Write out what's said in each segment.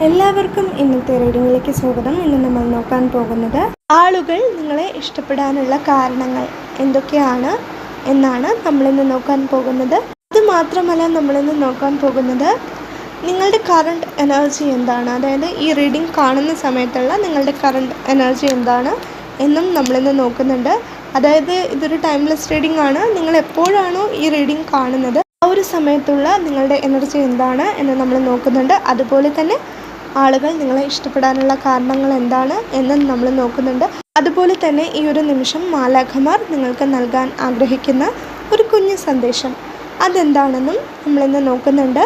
എല്ലാവർക്കും ഇന്നത്തെ റീഡിങ്ങിലേക്ക് സ്വാഗതം. ഇന്ന് നമ്മൾ നോക്കാൻ പോകുന്നത് ആളുകൾ നിങ്ങളെ ഇഷ്ടപ്പെടാനുള്ള കാരണങ്ങൾ എന്തൊക്കെയാണ് എന്നാണ് നമ്മളിന്ന് നോക്കാൻ പോകുന്നത്. അതുമാത്രമല്ല, നമ്മളിന്ന് നോക്കാൻ പോകുന്നത് നിങ്ങളുടെ കറണ്ട് എനർജി എന്താണ്, അതായത് ഈ റീഡിംഗ് കാണുന്ന സമയത്തുള്ള നിങ്ങളുടെ കറണ്ട് എനർജി എന്താണ് എന്നും നമ്മളിന്ന് നോക്കുന്നുണ്ട്. അതായത് ഇതൊരു ടൈംലെസ് റീഡിംഗ് ആണ്. നിങ്ങൾ എപ്പോഴാണോ ഈ റീഡിംഗ് കാണുന്നത് ആ ഒരു സമയത്തുള്ള നിങ്ങളുടെ എനർജി എന്താണ് എന്ന് നമ്മൾ നോക്കുന്നുണ്ട്. അതുപോലെ തന്നെ ആളുകൾ നിങ്ങളെ ഇഷ്ടപ്പെടാനുള്ള കാരണങ്ങൾ എന്താണ് എന്നും നമ്മൾ നോക്കുന്നുണ്ട്. അതുപോലെ തന്നെ ഈ ഒരു നിമിഷം മാലാഖമാർ നിങ്ങൾക്ക് നൽകാൻ ആഗ്രഹിക്കുന്ന ഒരു കുഞ്ഞു സന്ദേശം അതെന്താണെന്നും നമ്മളിന്ന് നോക്കുന്നുണ്ട്.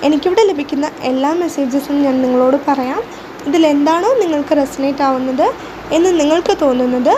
എനിക്കിവിടെ ലഭിക്കുന്ന എല്ലാ മെസ്സേജസും ഞാൻ നിങ്ങളോട് പറയാം. ഇതിലെന്താണോ നിങ്ങൾക്ക് റെസനേറ്റ് ആവുന്നത് എന്ന് നിങ്ങൾക്ക് തോന്നുന്നത്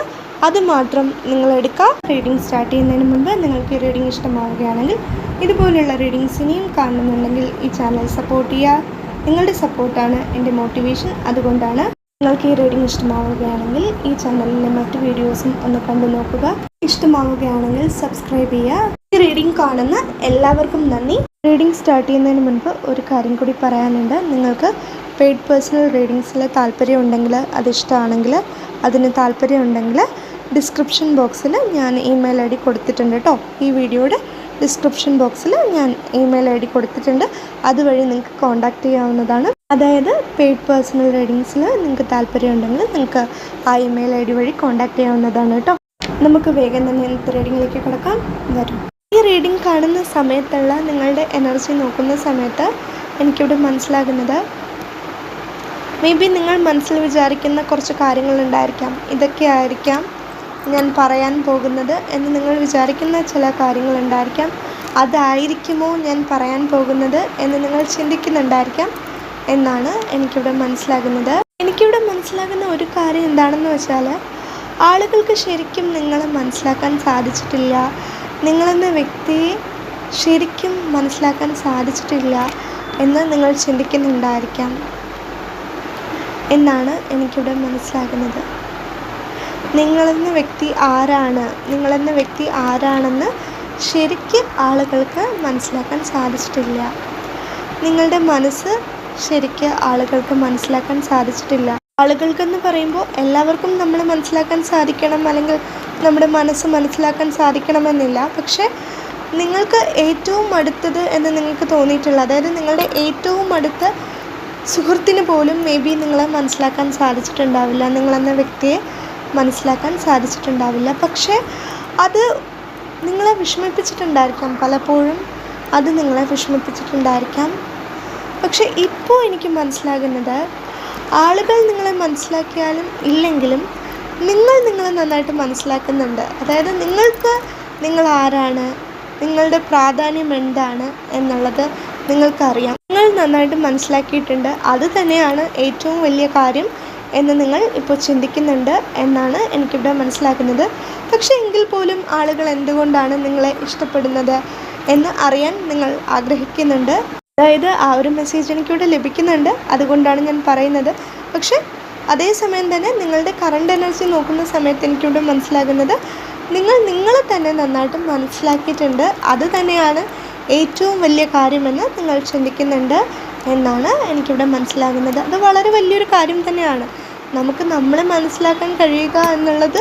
അത് മാത്രം നിങ്ങൾ എടുക്കുക. റീഡിംഗ് സ്റ്റാർട്ട് ചെയ്യുന്നതിന് മുൻപ് നിങ്ങൾക്ക് ഈ റീഡിംഗ് ഇഷ്ടമാവുകയാണെങ്കിൽ, ഇതുപോലെയുള്ള റീഡിങ്സ് ഇനിയും കാണുന്നുണ്ടെങ്കിൽ ഈ ചാനൽ സപ്പോർട്ട് ചെയ്യുക. നിങ്ങളുടെ സപ്പോർട്ടാണ് എൻ്റെ മോട്ടിവേഷൻ. അതുകൊണ്ടാണ് നിങ്ങൾക്ക് ഈ റീഡിംഗ് ഇഷ്ടമാവുകയാണെങ്കിൽ ഈ ചാനലിലെ മറ്റ് വീഡിയോസും ഒന്ന് കണ്ടു നോക്കുക. ഇഷ്ടമാവുകയാണെങ്കിൽ സബ്സ്ക്രൈബ് ചെയ്യുക. ഈ റീഡിംഗ് കാണുന്ന എല്ലാവർക്കും നന്ദി. റീഡിംഗ് സ്റ്റാർട്ട് ചെയ്യുന്നതിന് മുൻപ് ഒരു കാര്യം കൂടി പറയാനുണ്ട്. നിങ്ങൾക്ക് പെയ്ഡ് പേഴ്സണൽ റീഡിങ്സിൽ താല്പര്യം ഉണ്ടെങ്കിൽ, അതിഷ്ടമാണെങ്കിൽ, അതിന് താല്പര്യം ഉണ്ടെങ്കിൽ ഡിസ്ക്രിപ്ഷൻ ബോക്സിൽ ഞാൻ ഇമെയിൽ ഐ ഡി കൊടുത്തിട്ടുണ്ട് കേട്ടോ. ഈ വീഡിയോയുടെ ഡിസ്ക്രിപ്ഷൻ ബോക്സിൽ ഞാൻ ഇമെയിൽ ഐ ഡി കൊടുത്തിട്ടുണ്ട്. അതുവഴി നിങ്ങൾക്ക് കോൺടാക്റ്റ് ചെയ്യാവുന്നതാണ്. അതായത് പെയ്ഡ് പേഴ്സണൽ റീഡിങ്സിൽ നിങ്ങൾക്ക് താല്പര്യം ഉണ്ടെങ്കിൽ നിങ്ങൾക്ക് ആ ഇമെയിൽ ഐ ഡി വഴി കോൺടാക്റ്റ് ചെയ്യാവുന്നതാണ് കേട്ടോ. നമുക്ക് വേഗം തന്നെ ഇന്നത്തെ റീഡിങ്ങിലേക്ക് കിടക്കാം. വരും. ഈ റീഡിംഗ് കാണുന്ന സമയത്തുള്ള നിങ്ങളുടെ എനർജി നോക്കുന്ന സമയത്ത് എനിക്കിവിടെ മനസ്സിലാകുന്നത്, മേ ബി നിങ്ങൾ മനസ്സിൽ വിചാരിക്കുന്ന കുറച്ച് കാര്യങ്ങളുണ്ടായിരിക്കാം. ഇതൊക്കെ ആയിരിക്കാം ഞാൻ പറയാൻ പോകുന്നത് എന്ന് നിങ്ങൾ വിചാരിക്കുന്ന ചില കാര്യങ്ങളുണ്ടായിരിക്കാം. അതായിരിക്കുമോ ഞാൻ പറയാൻ പോകുന്നത് എന്ന് നിങ്ങൾ ചിന്തിക്കുന്നുണ്ടായിരിക്കാം എന്നാണ് എനിക്കിവിടെ മനസ്സിലാകുന്നത്. എനിക്കിവിടെ മനസ്സിലാകുന്ന ഒരു കാര്യം എന്താണെന്ന് വെച്ചാൽ, ആളുകൾക്ക് ശരിക്കും നിങ്ങളെ മനസ്സിലാക്കാൻ സാധിച്ചിട്ടില്ല. നിങ്ങളെന്ന വ്യക്തിയെ ശരിക്കും മനസ്സിലാക്കാൻ സാധിച്ചിട്ടില്ല എന്ന് നിങ്ങൾ ചിന്തിക്കുന്നുണ്ടായിരിക്കാം എന്നാണ് എനിക്കിവിടെ മനസ്സിലാകുന്നത്. നിങ്ങളെന്ന വ്യക്തി ആരാണെന്ന് ശരിക്കും ആളുകൾക്ക് മനസ്സിലാക്കാൻ സാധിച്ചിട്ടില്ല. നിങ്ങളുടെ മനസ്സ് ശരിക്കും ആളുകൾക്ക് മനസ്സിലാക്കാൻ സാധിച്ചിട്ടില്ല. ആളുകൾക്കെന്ന് പറയുമ്പോൾ എല്ലാവർക്കും നമ്മൾ മനസ്സിലാക്കാൻ സാധിക്കണം, അല്ലെങ്കിൽ നമ്മുടെ മനസ്സ് മനസ്സിലാക്കാൻ സാധിക്കണമെന്നില്ല. പക്ഷേ നിങ്ങൾക്ക് ഏറ്റവും അടുത്തത് എന്ന് നിങ്ങൾക്ക് തോന്നിയിട്ടുള്ള, അതായത് നിങ്ങളുടെ ഏറ്റവും അടുത്ത സുഹൃത്തിന് പോലും മേ ബി നിങ്ങളെ മനസ്സിലാക്കാൻ സാധിച്ചിട്ടുണ്ടാവില്ല. നിങ്ങളെന്ന വ്യക്തിയെ മനസ്സിലാക്കാൻ സാധിച്ചിട്ടുണ്ടാവില്ല. പക്ഷേ അത് നിങ്ങളെ വിഷമിപ്പിച്ചിട്ടുണ്ടായിരിക്കാം. പലപ്പോഴും അത് നിങ്ങളെ വിഷമിപ്പിച്ചിട്ടുണ്ടായിരിക്കാം. പക്ഷേ ഇപ്പോൾ എനിക്ക് മനസ്സിലാകുന്നത്, ആളുകൾ നിങ്ങളെ മനസ്സിലാക്കിയാലും ഇല്ലെങ്കിലും നിങ്ങൾ നിങ്ങളെ നന്നായിട്ട് മനസ്സിലാക്കുന്നുണ്ട്. അതായത് നിങ്ങൾക്ക് നിങ്ങൾ ആരാണ്, നിങ്ങളുടെ പ്രാധാന്യം എന്താണ് എന്നുള്ളത് നിങ്ങൾക്കറിയാം. നിങ്ങൾ നന്നായിട്ട് മനസ്സിലാക്കിയിട്ടുണ്ട്. അത് തന്നെയാണ് ഏറ്റവും വലിയ കാര്യം എന്ന് നിങ്ങൾ ഇപ്പോൾ ചിന്തിക്കുന്നുണ്ട് എന്നാണ് എനിക്കിവിടെ മനസ്സിലാക്കുന്നത്. പക്ഷേ എങ്കിൽ പോലും ആളുകൾ എന്തുകൊണ്ടാണ് നിങ്ങളെ ഇഷ്ടപ്പെടുന്നത് എന്ന് അറിയാൻ നിങ്ങൾ ആഗ്രഹിക്കുന്നുണ്ട്. അതായത് ആ ഒരു മെസ്സേജ് എനിക്കിവിടെ ലഭിക്കുന്നുണ്ട്. അതുകൊണ്ടാണ് ഞാൻ പറയുന്നത്. പക്ഷേ അതേസമയം തന്നെ നിങ്ങളുടെ കറണ്ട് എനർജി നോക്കുന്ന സമയത്ത് എനിക്കിവിടെ മനസ്സിലാകുന്നത്, നിങ്ങൾ നിങ്ങളെ തന്നെ നന്നായിട്ട് മനസ്സിലാക്കിയിട്ടുണ്ട്. അത് തന്നെയാണ് ഏറ്റവും വലിയ കാര്യമെന്ന് നിങ്ങൾ ചിന്തിക്കുന്നുണ്ട് എന്നാണ് എനിക്കിവിടെ മനസ്സിലാകുന്നത്. അത് വളരെ വലിയൊരു കാര്യം തന്നെയാണ്. നമുക്ക് നമ്മളെ മനസ്സിലാക്കാൻ കഴിയുക എന്നുള്ളത്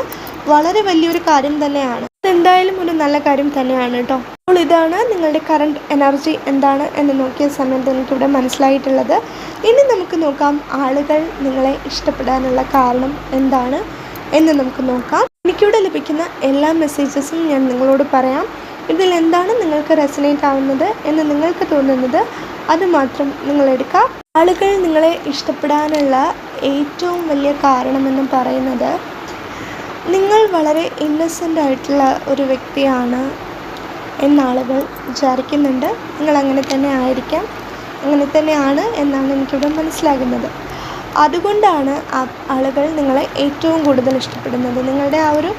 വളരെ വലിയൊരു കാര്യം തന്നെയാണ്. അതെന്തായാലും ഒരു നല്ല കാര്യം തന്നെയാണ് കേട്ടോ. അപ്പോൾ ഇതാണ് നിങ്ങളുടെ കറണ്ട് എനർജി എന്താണ് എന്ന് നോക്കിയ സമയത്ത് എനിക്കിവിടെ മനസ്സിലായിട്ടുള്ളത്. ഇനി നമുക്ക് നോക്കാം ആളുകൾ നിങ്ങളെ ഇഷ്ടപ്പെടാനുള്ള കാരണം എന്താണ് എന്ന് നമുക്ക് നോക്കാം. എനിക്കിവിടെ ലഭിക്കുന്ന എല്ലാ മെസ്സേജസും ഞാൻ നിങ്ങളോട് പറയാം. ഇതിൽ എന്താണ് നിങ്ങൾക്ക് റെസനേറ്റ് ആവുന്നത് എന്ന് നിങ്ങൾക്ക് തോന്നുന്നത് അത് മാത്രം നിങ്ങൾ എടുക്കാം. ആളുകൾ നിങ്ങളെ ഇഷ്ടപ്പെടാനുള്ള ഏറ്റവും വലിയ കാരണമെന്ന് പറയുന്നത്, നിങ്ങൾ വളരെ ഇന്നസെൻ്റ് ആയിട്ടുള്ള ഒരു വ്യക്തിയാണ് എന്നാളുകൾ വിചാരിക്കുന്നുണ്ട്. നിങ്ങൾ അങ്ങനെ തന്നെ ആയിരിക്കാം, അങ്ങനെ തന്നെയാണ് എന്നാണ് എനിക്കിവിടെ മനസ്സിലാകുന്നത്. അതുകൊണ്ടാണ് ആളുകൾ നിങ്ങളെ ഏറ്റവും കൂടുതൽ ഇഷ്ടപ്പെടുന്നത്. നിങ്ങളുടെ ആ ഒരു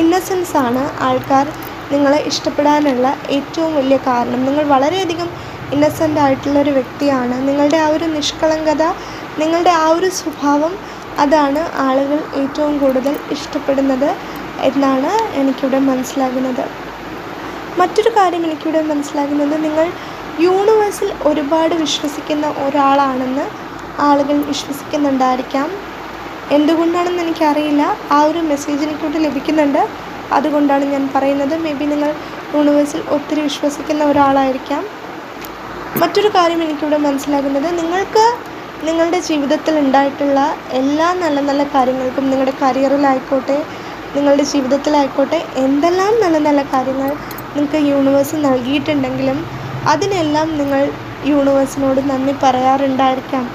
ഇന്നസെൻസാണ് ആൾക്കാർ നിങ്ങളെ ഇഷ്ടപ്പെടാനുള്ള ഏറ്റവും വലിയ കാരണം. നിങ്ങൾ വളരെയധികം ഇന്നസെൻ്റ് ആയിട്ടുള്ളൊരു വ്യക്തിയാണ്. നിങ്ങളുടെ ആ ഒരു നിഷ്കളങ്കത, നിങ്ങളുടെ ആ ഒരു സ്വഭാവം, അതാണ് ആളുകൾ ഏറ്റവും കൂടുതൽ ഇഷ്ടപ്പെടുന്നത് എന്നാണ് എനിക്കിവിടെ മനസ്സിലാകുന്നത്. മറ്റൊരു കാര്യം എനിക്കിവിടെ മനസ്സിലാകുന്നത്, നിങ്ങൾ യൂണിവേഴ്സിൽ ഒരുപാട് വിശ്വസിക്കുന്ന ഒരാളാണെന്ന് ആളുകൾ വിശ്വസിക്കുന്നുണ്ടായിരിക്കാം. എന്തുകൊണ്ടാണെന്ന് എനിക്കറിയില്ല. ആ ഒരു മെസ്സേജ് എനിക്കിവിടെ ലഭിക്കുന്നുണ്ട്. അതുകൊണ്ടാണ് ഞാൻ പറയുന്നത്. മേ ബി നിങ്ങൾ യൂണിവേഴ്സിൽ ഒത്തിരി വിശ്വസിക്കുന്ന ഒരാളായിരിക്കാം. മറ്റൊരു കാര്യം എനിക്കിവിടെ മനസ്സിലാകുന്നത്, നിങ്ങൾക്ക് നിങ്ങളുടെ ജീവിതത്തിൽ ഉണ്ടായിട്ടുള്ള എല്ലാ നല്ല നല്ല കാര്യങ്ങൾക്കും, നിങ്ങളുടെ കരിയറിലായിക്കോട്ടെ നിങ്ങളുടെ ജീവിതത്തിലായിക്കോട്ടെ, എന്തെല്ലാം നല്ല നല്ല കാര്യങ്ങൾ നിങ്ങൾക്ക് യൂണിവേഴ്സ് നൽകിയിട്ടുണ്ടെങ്കിലും അതിനെല്ലാം നിങ്ങൾ യൂണിവേഴ്സിനോട് നന്ദി പറയാറുണ്ടായിരിക്കാം.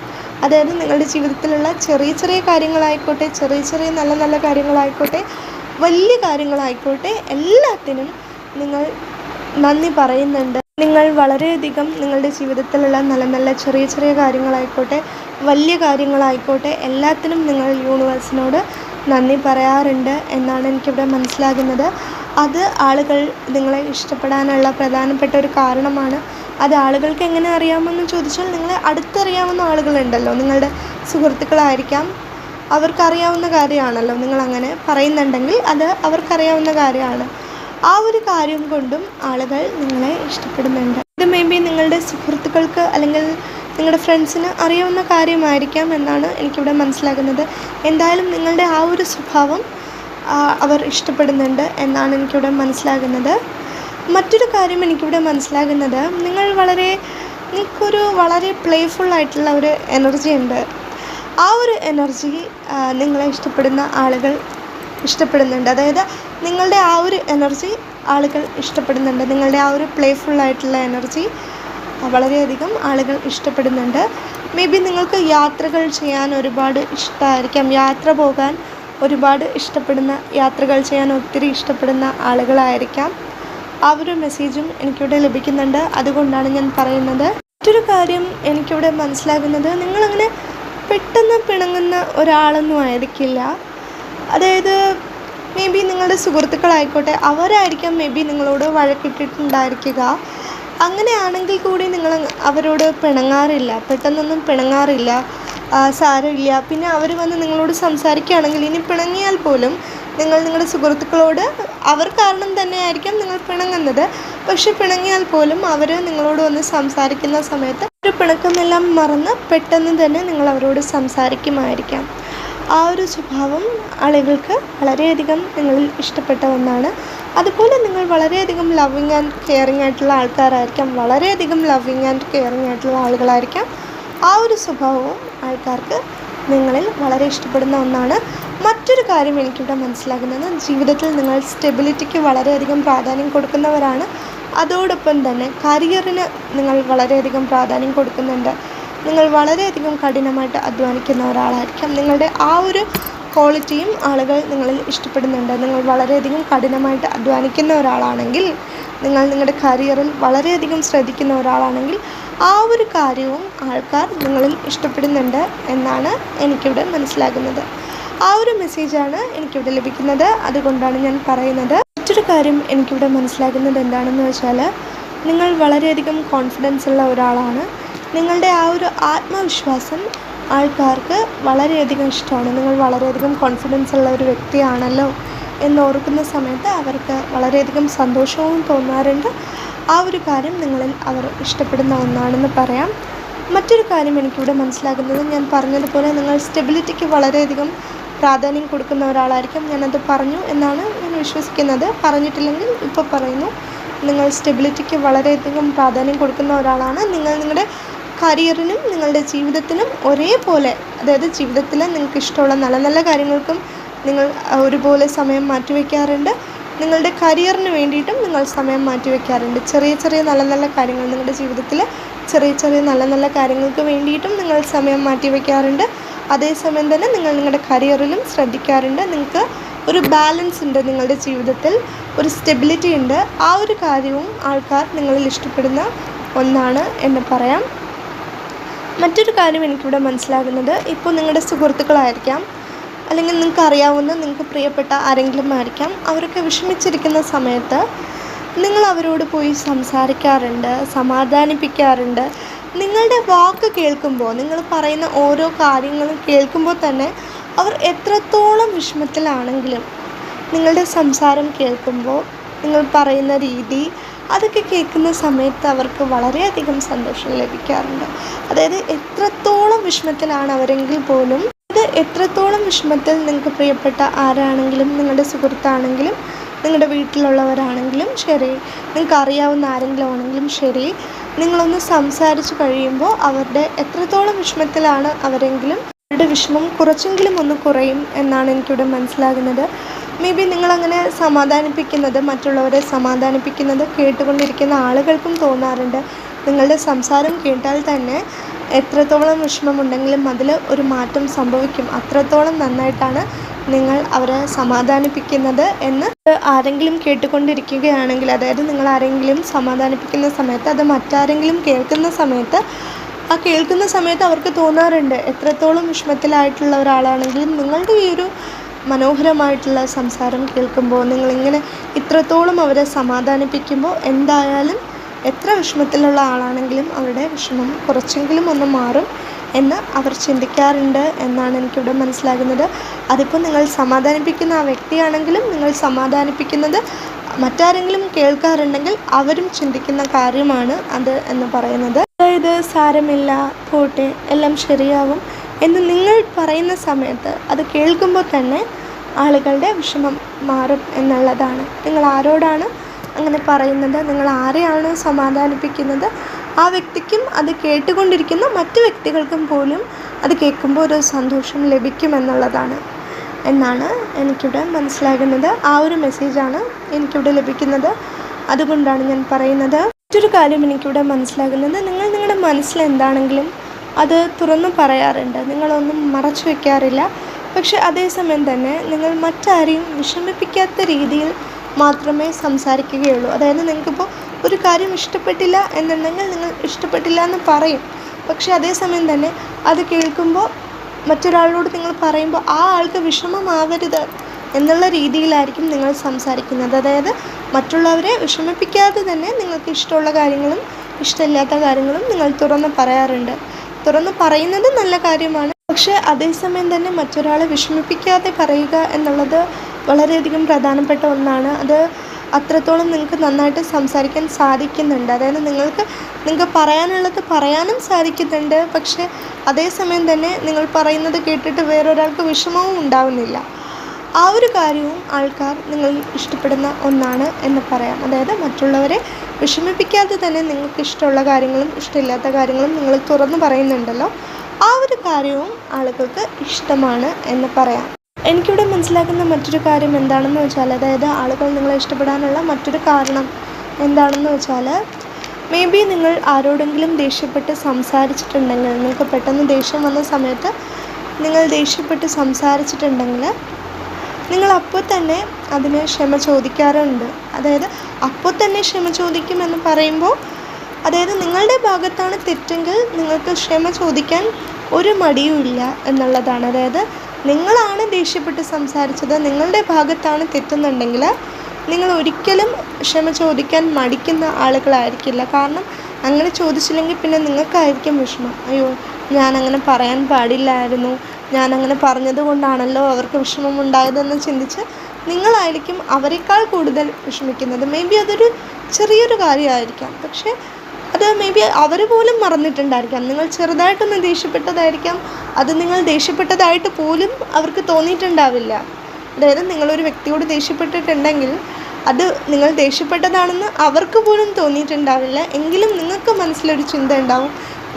അതായത് നിങ്ങളുടെ ജീവിതത്തിലുള്ള ചെറിയ ചെറിയ കാര്യങ്ങളായിക്കോട്ടെ, ചെറിയ ചെറിയ നല്ല നല്ല കാര്യങ്ങളായിക്കോട്ടെ, വലിയ കാര്യങ്ങളായിക്കോട്ടെ, എല്ലാത്തിനും നിങ്ങൾ നന്ദി പറയുന്നുണ്ട്. നിങ്ങൾ വളരെയധികം നിങ്ങളുടെ ജീവിതത്തിലുള്ള നല്ല നല്ല ചെറിയ ചെറിയ കാര്യങ്ങളായിക്കോട്ടെ, വലിയ കാര്യങ്ങളായിക്കോട്ടെ, എല്ലാത്തിനും നിങ്ങൾ യൂണിവേഴ്സിനോട് നന്ദി പറയാറുണ്ട് എന്നാണ് എനിക്കിവിടെ മനസ്സിലാകുന്നത്. അത് ആളുകൾ നിങ്ങളെ ഇഷ്ടപ്പെടാനുള്ള പ്രധാനപ്പെട്ട ഒരു കാരണമാണ്. അത് ആളുകൾക്ക് എങ്ങനെ അറിയാമെന്ന് ചോദിച്ചാൽ, നിങ്ങളെ അടുത്തറിയാവുന്ന ആളുകളുണ്ടല്ലോ, നിങ്ങളുടെ സുഹൃത്തുക്കളായിരിക്കാം. അവർക്കറിയാവുന്ന കാര്യമാണല്ലോ. നിങ്ങളങ്ങനെ പറയുന്നുണ്ടെങ്കിൽ അത് അവർക്കറിയാവുന്ന കാര്യമാണ്. ആ ഒരു കാര്യം കൊണ്ടും ആളുകൾ നിങ്ങളെ ഇഷ്ടപ്പെടുന്നുണ്ട്. ഇത് മേ ബി നിങ്ങളുടെ സുഹൃത്തുക്കൾക്ക് അല്ലെങ്കിൽ നിങ്ങളുടെ ഫ്രണ്ട്സിന് അറിയാവുന്ന കാര്യമായിരിക്കാം എന്നാണ് എനിക്കിവിടെ മനസ്സിലാകുന്നത്. എന്തായാലും നിങ്ങളുടെ ആ ഒരു സ്വഭാവം അവർ ഇഷ്ടപ്പെടുന്നുണ്ട് എന്നാണ് എനിക്കിവിടെ മനസ്സിലാകുന്നത്. മറ്റൊരു കാര്യം എനിക്കിവിടെ മനസ്സിലാകുന്നത്, നിങ്ങൾക്കൊരു വളരെ പ്ലേഫുള്ളായിട്ടുള്ള ഒരു എനർജി ഉണ്ട്. ആ ഒരു എനർജി നിങ്ങളെ ഇഷ്ടപ്പെടുന്ന ആളുകൾ ഇഷ്ടപ്പെടുന്നുണ്ട്. അതായത് നിങ്ങളുടെ ആ ഒരു എനർജി ആളുകൾ ഇഷ്ടപ്പെടുന്നുണ്ട്. നിങ്ങളുടെ ആ ഒരു പ്ലേഫുള്ളായിട്ടുള്ള എനർജി വളരെയധികം ആളുകൾ ഇഷ്ടപ്പെടുന്നുണ്ട്. മേ ബി നിങ്ങൾക്ക് യാത്രകൾ ചെയ്യാൻ ഒരുപാട് ഇഷ്ടമായിരിക്കാം. യാത്ര പോകാൻ ഒരുപാട് ഇഷ്ടപ്പെടുന്ന, യാത്രകൾ ചെയ്യാൻ ഒത്തിരി ഇഷ്ടപ്പെടുന്ന ആളുകളായിരിക്കാം. ആ ഒരു മെസ്സേജും എനിക്കിവിടെ ലഭിക്കുന്നുണ്ട്. അതുകൊണ്ടാണ് ഞാൻ പറയുന്നത്. മറ്റൊരു കാര്യം എനിക്കിവിടെ മനസ്സിലാകുന്നത്, നിങ്ങളങ്ങനെ പെട്ടെന്ന് പിണങ്ങുന്ന ഒരാളൊന്നും ആയിരിക്കില്ല. അതായത് മേ ബി നിങ്ങളുടെ സുഹൃത്തുക്കളായിക്കോട്ടെ, അവരായിരിക്കാം മേ ബി നിങ്ങളോട് വഴക്കിട്ടിട്ടുണ്ടായിരിക്കുക. അങ്ങനെയാണെങ്കിൽ കൂടി നിങ്ങൾ അവരോട് പിണങ്ങാറില്ല, പെട്ടെന്നൊന്നും പിണങ്ങാറില്ല. സാരമില്ല. പിന്നെ അവർ വന്ന് നിങ്ങളോട് സംസാരിക്കുകയാണെങ്കിൽ, ഇനി പിണങ്ങിയാൽ പോലും നിങ്ങൾ നിങ്ങളുടെ സുഹൃത്തുക്കളോട്, അവർ കാരണം തന്നെയായിരിക്കാം നിങ്ങൾ പിണങ്ങുന്നത്. പക്ഷെ പിണങ്ങിയാൽ പോലും അവർ നിങ്ങളോട് വന്ന് സംസാരിക്കുന്ന സമയത്ത് ഒരു പിണക്കമെല്ലാം മറന്ന് പെട്ടെന്ന് തന്നെ നിങ്ങൾ അവരോട് സംസാരിക്കുമായിരിക്കാം. ആ ഒരു സ്വഭാവം ആളുകൾക്ക് വളരെയധികം നിങ്ങളിൽ ഇഷ്ടപ്പെട്ട ഒന്നാണ്. അതുപോലെ നിങ്ങൾ വളരെയധികം ലവിങ് ആൻഡ് കെയറിങ് ആയിട്ടുള്ള ആൾക്കാരായിരിക്കാം. വളരെയധികം ലവിങ് ആൻഡ് കെയറിങ് ആയിട്ടുള്ള ആളുകളായിരിക്കാം. ആ ഒരു സ്വഭാവവും ആൾക്കാർക്ക് നിങ്ങളിൽ വളരെ ഇഷ്ടപ്പെടുന്ന ഒന്നാണ്. മറ്റൊരു കാര്യം എനിക്കിവിടെ മനസ്സിലാകുന്നത്, ജീവിതത്തിൽ നിങ്ങൾ സ്റ്റെബിലിറ്റിക്ക് വളരെയധികം പ്രാധാന്യം കൊടുക്കുന്നവരാണ്. അതോടൊപ്പം തന്നെ കരിയറിന് നിങ്ങൾ വളരെയധികം പ്രാധാന്യം കൊടുക്കുന്നുണ്ട്. നിങ്ങൾ വളരെയധികം കഠിനമായിട്ട് അധ്വാനിക്കുന്ന ഒരാളായിരിക്കാം. നിങ്ങളുടെ ആ ഒരു ക്വാളിറ്റിയും ആളുകൾ നിങ്ങളിൽ ഇഷ്ടപ്പെടുന്നുണ്ട്. നിങ്ങൾ വളരെയധികം കഠിനമായിട്ട് അധ്വാനിക്കുന്ന ഒരാളാണെങ്കിൽ, നിങ്ങൾ നിങ്ങളുടെ കരിയറിൽ വളരെയധികം ശ്രദ്ധിക്കുന്ന ഒരാളാണെങ്കിൽ, ആ ഒരു കാര്യവും ആൾക്കാർ നിങ്ങളിൽ ഇഷ്ടപ്പെടുന്നുണ്ട് എന്നാണ് എനിക്കിവിടെ മനസ്സിലാകുന്നത്. ആ ഒരു മെസ്സേജാണ് എനിക്കിവിടെ ലഭിക്കുന്നത്. അതുകൊണ്ടാണ് ഞാൻ പറയുന്നത്. മറ്റൊരു കാര്യം എനിക്കിവിടെ മനസ്സിലാകുന്നത് എന്താണെന്ന് വെച്ചാൽ, നിങ്ങൾ വളരെയധികം കോൺഫിഡൻസ് ഉള്ള ഒരാളാണ്. നിങ്ങളുടെ ആ ഒരു ആത്മവിശ്വാസം ആൾക്കാർക്ക് വളരെയധികം ഇഷ്ടമാണ്. നിങ്ങൾ വളരെയധികം കോൺഫിഡൻസ് ഉള്ള ഒരു വ്യക്തിയാണല്ലോ എന്നോർക്കുന്ന സമയത്ത് അവർക്ക് വളരെയധികം സന്തോഷവും തോന്നാറുണ്ട്. ആ ഒരു കാര്യം നിങ്ങളിൽ അവർ ഇഷ്ടപ്പെടുന്ന ഒന്നാണെന്ന് പറയാം. മറ്റൊരു കാര്യം എനിക്കിവിടെ മനസ്സിലാകുന്നത്, ഞാൻ പറഞ്ഞതുപോലെ നിങ്ങൾ സ്റ്റെബിലിറ്റിക്ക് വളരെയധികം പ്രാധാന്യം കൊടുക്കുന്ന ഒരാളായിരിക്കും. ഞാനത് പറഞ്ഞു എന്നാണ് ഞാൻ വിശ്വസിക്കുന്നത്. പറഞ്ഞിട്ടില്ലെങ്കിൽ ഇപ്പോൾ പറയുന്നു. നിങ്ങൾ സ്റ്റെബിലിറ്റിക്ക് വളരെയധികം പ്രാധാന്യം കൊടുക്കുന്ന ഒരാളാണ്. നിങ്ങൾ നിങ്ങളുടെ കരിയറിനും നിങ്ങളുടെ ജീവിതത്തിനും ഒരേപോലെ, അതായത് ജീവിതത്തിൽ നിങ്ങൾക്ക് ഇഷ്ടമുള്ള നല്ല നല്ല കാര്യങ്ങൾക്കും നിങ്ങൾ ഒരുപോലെ സമയം മാറ്റിവെക്കാറുണ്ട്. നിങ്ങളുടെ കരിയറിന് വേണ്ടിയിട്ടും നിങ്ങൾ സമയം മാറ്റിവെക്കാറുണ്ട്. ചെറിയ ചെറിയ നല്ല നല്ല കാര്യങ്ങൾ, നിങ്ങളുടെ ജീവിതത്തിൽ ചെറിയ ചെറിയ നല്ല നല്ല കാര്യങ്ങൾക്ക് വേണ്ടിയിട്ടും നിങ്ങൾ സമയം മാറ്റിവെക്കാറുണ്ട്. അതേസമയം തന്നെ നിങ്ങൾ നിങ്ങളുടെ കരിയറിലും ശ്രദ്ധിക്കാറുണ്ട്. നിങ്ങൾക്ക് ഒരു ബാലൻസ് ഉണ്ട്, നിങ്ങളുടെ ജീവിതത്തിൽ ഒരു സ്റ്റെബിലിറ്റി ഉണ്ട്. ആ ഒരു കാര്യവും ആൾക്കാർ നിങ്ങളിൽ ഇഷ്ടപ്പെടുന്ന ഒന്നാണ് എന്ന് പറയാം. മറ്റൊരു കാര്യം എനിക്കിവിടെ മനസ്സിലാകുന്നത്, ഇപ്പോൾ നിങ്ങളുടെ സുഹൃത്തുക്കളായിരിക്കാം, അല്ലെങ്കിൽ നിങ്ങൾക്ക് അറിയാവുന്ന, നിങ്ങൾക്ക് പ്രിയപ്പെട്ട ആരെങ്കിലും ആയിരിക്കാം. അവരൊക്കെ വിഷമിച്ചിരിക്കുന്ന സമയത്ത് നിങ്ങൾ അവരോട് പോയി സംസാരിക്കാറുണ്ട്, സമാധാനിപ്പിക്കാറുണ്ട്. നിങ്ങളുടെ വാക്ക് കേൾക്കുമ്പോൾ, നിങ്ങൾ പറയുന്ന ഓരോ കാര്യങ്ങളും കേൾക്കുമ്പോൾ തന്നെ അവർ എത്രത്തോളം വിഷമത്തിലാണെങ്കിലും നിങ്ങളുടെ സംസാരം കേൾക്കുമ്പോൾ, നിങ്ങൾ പറയുന്ന രീതി, അതൊക്കെ കേൾക്കുന്ന സമയത്ത് അവർക്ക് വളരെയധികം സന്തോഷം ലഭിക്കാറുണ്ട്. അതായത് എത്രത്തോളം വിഷമത്തിലാണ് അവരെങ്കിൽ പോലും, അത് എത്രത്തോളം വിഷമത്തിൽ നിങ്ങൾക്ക് പ്രിയപ്പെട്ട ആരാണെങ്കിലും, നിങ്ങളുടെ സുഹൃത്താണെങ്കിലും, നിങ്ങളുടെ വീട്ടിലുള്ളവരാണെങ്കിലും ശരി, നിങ്ങൾക്ക് അറിയാവുന്ന ആരെങ്കിലും ആണെങ്കിലും ശരി, നിങ്ങളൊന്ന് സംസാരിച്ച് കഴിയുമ്പോൾ അവരുടെ എത്രത്തോളം വിഷമത്തിലാണ് അവരെങ്കിലും അവരുടെ വിഷമം കുറച്ചെങ്കിലും ഒന്ന് കുറയും എന്നാണ് എനിക്കിവിടെ മനസ്സിലാകുന്നത്. മേ ബി നിങ്ങളങ്ങനെ സമാധാനിപ്പിക്കുന്നത്, മറ്റുള്ളവരെ സമാധാനിപ്പിക്കുന്നത് കേട്ടുകൊണ്ടിരിക്കുന്ന ആളുകൾക്കും തോന്നാറുണ്ട്. നിങ്ങളുടെ സംസാരം കേട്ടാൽ തന്നെ എത്രത്തോളം വിഷമമുണ്ടെങ്കിലും അതിൽ ഒരു മാറ്റം സംഭവിക്കും, അത്രത്തോളം നന്നായിട്ടാണ് നിങ്ങൾ അവരെ സമാധാനിപ്പിക്കുന്നത് എന്ന് ആരെങ്കിലും കേട്ടുകൊണ്ടിരിക്കുകയാണെങ്കിൽ, അതായത് നിങ്ങൾ ആരെങ്കിലും സമാധാനിപ്പിക്കുന്ന സമയത്ത് അത് മറ്റാരെങ്കിലും കേൾക്കുന്ന സമയത്ത് അവർക്ക് തോന്നാറുണ്ട്, എത്രത്തോളം വിഷമത്തിലായിട്ടുള്ള ഒരാളാണെങ്കിലും നിങ്ങളുടെ ഈ ഒരു മനോഹരമായിട്ടുള്ള സംസാരം കേൾക്കുമ്പോൾ, നിങ്ങളിങ്ങനെ ഇത്രത്തോളം അവരെ സമാധാനിപ്പിക്കുമ്പോൾ എന്തായാലും എത്ര വിഷമത്തിലുള്ള ആളാണെങ്കിലും അവരുടെ വിഷമം കുറച്ചെങ്കിലും ഒന്ന് മാറും എന്ന് അവർ ചിന്തിക്കാറുണ്ട് എന്നാണ് എനിക്കിവിടെ മനസ്സിലാകുന്നത്. അതിപ്പോൾ നിങ്ങൾ സമാധാനിപ്പിക്കുന്ന ആ വ്യക്തിയാണെങ്കിലും, നിങ്ങൾ സമാധാനിപ്പിക്കുന്നത് മറ്റാരെങ്കിലും കേൾക്കാറുണ്ടെങ്കിൽ അവരും ചിന്തിക്കുന്ന കാര്യമാണ് അത് എന്ന് പറയുന്നത്. അതായത് സാരമില്ല, പോട്ടെ, എല്ലാം ശരിയാവും എന്ന് നിങ്ങൾ പറയുന്ന സമയത്ത് അത് കേൾക്കുമ്പോൾ തന്നെ ആളുകളുടെ വിഷമം മാറും എന്നുള്ളതാണ്. നിങ്ങൾ ആരോടാണ് അങ്ങനെ പറയുന്നത്, നിങ്ങൾ ആരെയാണ് സമാധാനിപ്പിക്കുന്നത്, ആ വ്യക്തിക്കും അത് കേട്ടുകൊണ്ടിരിക്കുന്ന മറ്റു വ്യക്തികൾക്കും പോലും അത് കേൾക്കുമ്പോൾ ഒരു സന്തോഷം ലഭിക്കുമെന്നുള്ളതാണ് എന്നാണ് എനിക്കിവിടെ മനസ്സിലാകുന്നത്. ആ ഒരു മെസ്സേജാണ് എനിക്കിവിടെ ലഭിക്കുന്നത്. അതുകൊണ്ടാണ് ഞാൻ പറയുന്നത്. മറ്റൊരു കാര്യം എനിക്കിവിടെ മനസ്സിലാകുന്നത്, നിങ്ങൾ നിങ്ങളുടെ മനസ്സിൽ എന്താണെങ്കിലും അത് തുറന്നു പറയാറുണ്ട്, നിങ്ങളൊന്നും മറച്ചു വയ്ക്കാറില്ല. പക്ഷെ അതേസമയം തന്നെ നിങ്ങൾ മറ്റാരെയും വിഷമിപ്പിക്കാത്ത രീതിയിൽ മാത്രമേ സംസാരിക്കുകയുള്ളൂ. അതായത് നിങ്ങൾക്കിപ്പോൾ ഒരു കാര്യം ഇഷ്ടപ്പെട്ടില്ല എന്നുണ്ടെങ്കിൽ നിങ്ങൾ ഇഷ്ടപ്പെട്ടില്ല എന്ന് പറയും. പക്ഷെ അതേസമയം തന്നെ അത് കേൾക്കുമ്പോൾ മറ്റൊരാളോട് നിങ്ങൾ പറയുമ്പോൾ ആ ആൾക്ക് വിഷമമാവരുത് എന്നുള്ള രീതിയിലായിരിക്കും നിങ്ങൾ സംസാരിക്കുന്നത്. അതായത് മറ്റുള്ളവരെ വിഷമിപ്പിക്കാതെ തന്നെ നിങ്ങൾക്ക് ഇഷ്ടമുള്ള കാര്യങ്ങളും ഇഷ്ടമില്ലാത്ത കാര്യങ്ങളും നിങ്ങൾ തുറന്ന് പറയാറുണ്ട്. തുറന്ന് പറയുന്നത് നല്ല കാര്യമാണ്. പക്ഷേ അതേസമയം തന്നെ മറ്റൊരാളെ വിഷമിപ്പിക്കാതെ പറയുക എന്നുള്ളത് വളരെയധികം പ്രധാനപ്പെട്ട ഒന്നാണ്. അത് അത്രത്തോളം നിങ്ങൾക്ക് നന്നായിട്ട് സംസാരിക്കാൻ സാധിക്കുന്നുണ്ട്. അതായത് നിങ്ങൾക്ക് പറയാനുള്ളത് പറയാനും സാധിക്കുന്നുണ്ട്. പക്ഷേ അതേസമയം തന്നെ നിങ്ങൾ പറയുന്നത് കേട്ടിട്ട് വേറൊരാൾക്ക് വിഷമവും ഉണ്ടാവുന്നില്ല. ആ ഒരു കാര്യവും ആൾക്കാർ നിങ്ങൾ ഇഷ്ടപ്പെടുന്ന ഒന്നാണ് എന്ന് പറയാം. അതായത് മറ്റുള്ളവരെ വിഷമിപ്പിക്കാതെ തന്നെ നിങ്ങൾക്ക് ഇഷ്ടമുള്ള കാര്യങ്ങളും ഇഷ്ടമില്ലാത്ത കാര്യങ്ങളും നിങ്ങൾ തുറന്നു പറയുന്നുണ്ടല്ലോ, ആ ഒരു കാര്യവും ആളുകൾക്ക് ഇഷ്ടമാണ് എന്ന് പറയാം. എനിക്കിവിടെ മനസ്സിലാക്കുന്ന മറ്റൊരു കാര്യം എന്താണെന്ന് വെച്ചാൽ, അതായത് ആളുകൾ നിങ്ങളെ ഇഷ്ടപ്പെടാനുള്ള മറ്റൊരു കാരണം എന്താണെന്ന് വെച്ചാൽ, മേ ബി നിങ്ങൾ ആരോടെങ്കിലും ദേഷ്യപ്പെട്ട് സംസാരിച്ചിട്ടുണ്ടെങ്കിൽ, നിങ്ങൾക്ക് പെട്ടെന്ന് ദേഷ്യം വന്ന സമയത്ത് നിങ്ങൾ ദേഷ്യപ്പെട്ട് സംസാരിച്ചിട്ടുണ്ടെങ്കിൽ നിങ്ങൾ അപ്പോൾ തന്നെ അതിന് ക്ഷമ ചോദിക്കാറുണ്ട്. അതായത് അപ്പോൾ തന്നെ ക്ഷമ ചോദിക്കുമെന്ന് പറയുമ്പോൾ, അതായത് നിങ്ങളുടെ ഭാഗത്താണ് തെറ്റെങ്കിൽ നിങ്ങൾക്ക് ക്ഷമ ചോദിക്കാൻ ഒരു മടിയുമില്ല എന്നുള്ളതാണ്. അതായത് നിങ്ങളാണ് ദേഷ്യപ്പെട്ട് സംസാരിച്ചത്, നിങ്ങളുടെ ഭാഗത്താണ് തെറ്റുന്നുണ്ടെങ്കിൽ നിങ്ങൾ ഒരിക്കലും ക്ഷമ ചോദിക്കാൻ മടിക്കുന്ന ആളുകളായിരിക്കില്ല. കാരണം അങ്ങനെ ചോദിച്ചില്ലെങ്കിൽ പിന്നെ നിങ്ങൾക്കായിരിക്കും വിഷമം. അയ്യോ, ഞാനങ്ങനെ പറയാൻ പാടില്ലായിരുന്നു, ഞാനങ്ങനെ പറഞ്ഞത് കൊണ്ടാണല്ലോ അവർക്ക് വിഷമമുണ്ടായതെന്ന് ചിന്തിച്ച് നിങ്ങളായിരിക്കും അവരെക്കാൾ കൂടുതൽ വിഷമിക്കുന്നത്. മേ ബി അതൊരു ചെറിയൊരു കാര്യമായിരിക്കാം, പക്ഷേ അത് മേ ബി അവർ പോലും മറന്നിട്ടുണ്ടായിരിക്കാം. നിങ്ങൾ ചെറുതായിട്ടൊന്ന് ദേഷ്യപ്പെട്ടതായിരിക്കാം, അത് നിങ്ങൾ ദേഷ്യപ്പെട്ടതായിട്ട് പോലും അവർക്ക് തോന്നിയിട്ടുണ്ടാവില്ല. അതായത് നിങ്ങളൊരു വ്യക്തിയോട് ദേഷ്യപ്പെട്ടിട്ടുണ്ടെങ്കിൽ അത് നിങ്ങൾ ദേഷ്യപ്പെട്ടതാണെന്ന് അവർക്ക് പോലും തോന്നിയിട്ടുണ്ടാവില്ല. എങ്കിലും നിങ്ങൾക്ക് മനസ്സിലൊരു ചിന്ത ഉണ്ടാവും,